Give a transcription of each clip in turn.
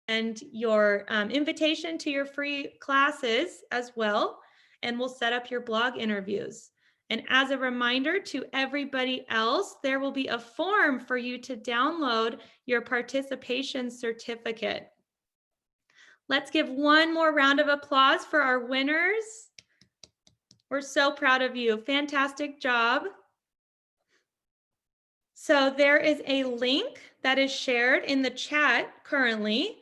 and your invitation to your free classes as well, and we'll set up your blog interviews. And as a reminder to everybody else, there will be a form for you to download your participation certificate. Let's give one more round of applause for our winners. We're so proud of you. Fantastic job. So there is a link that is shared in the chat currently.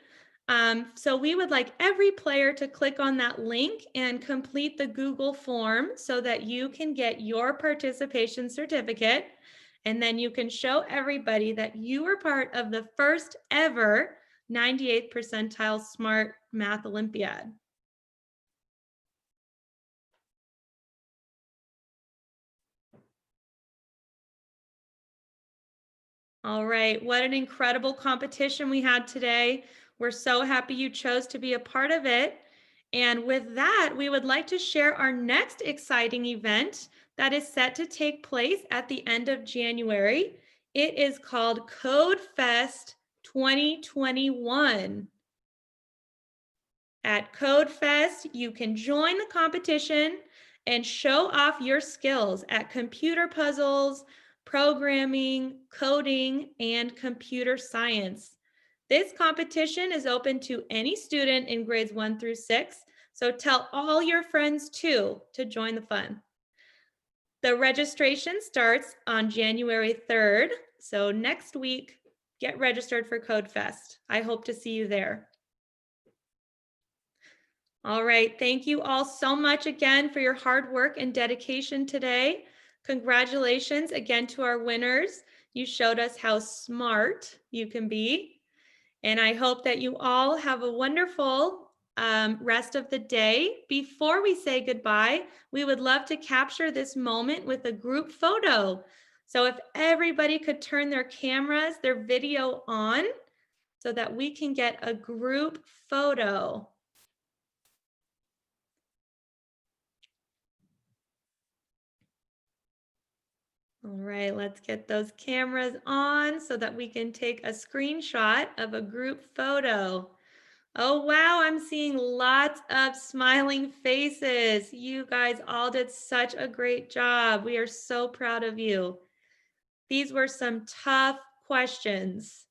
So we would like every player to click on that link and complete the Google form so that you can get your participation certificate. And then you can show everybody that you were part of the first ever 98th percentile Smart Math Olympiad. All right, what an incredible competition we had today. We're so happy you chose to be a part of it. And with that, we would like to share our next exciting event that is set to take place at the end of January. It is called Code Fest 2021. At Code Fest, you can join the competition and show off your skills at computer puzzles, programming, coding, and computer science. This competition is open to any student in grades 1 through 6, so tell all your friends too to join the fun. The registration starts on January 3rd, so next week, get registered for Code Fest. I hope to see you there. All right, thank you all so much again for your hard work and dedication today. Congratulations again to our winners. You showed us how smart you can be. And I hope that you all have a wonderful rest of the day. Before we say goodbye, we would love to capture this moment with a group photo. So if everybody could turn their cameras, their video on, so that we can get a group photo. All right, let's get those cameras on so that we can take a screenshot of a group photo. Oh, wow, I'm seeing lots of smiling faces. You guys all did such a great job. We are so proud of you. These were some tough questions.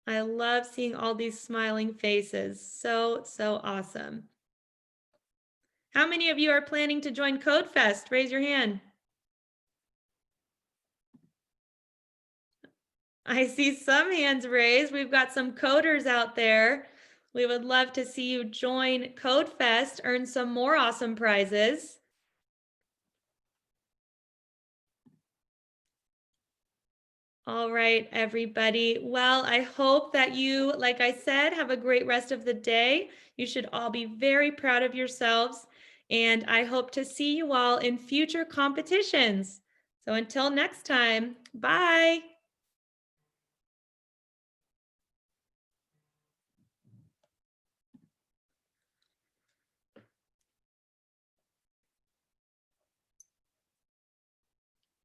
I love seeing all these smiling faces. So awesome. How many of you are planning to join Code Fest? Raise your hand. I see some hands raised. We've got some coders out there. We would love to see you join Code Fest, earn some more awesome prizes. All right, everybody. Well, I hope that you, like I said, have a great rest of the day. You should all be very proud of yourselves. And I hope to see you all in future competitions. So until next time, bye.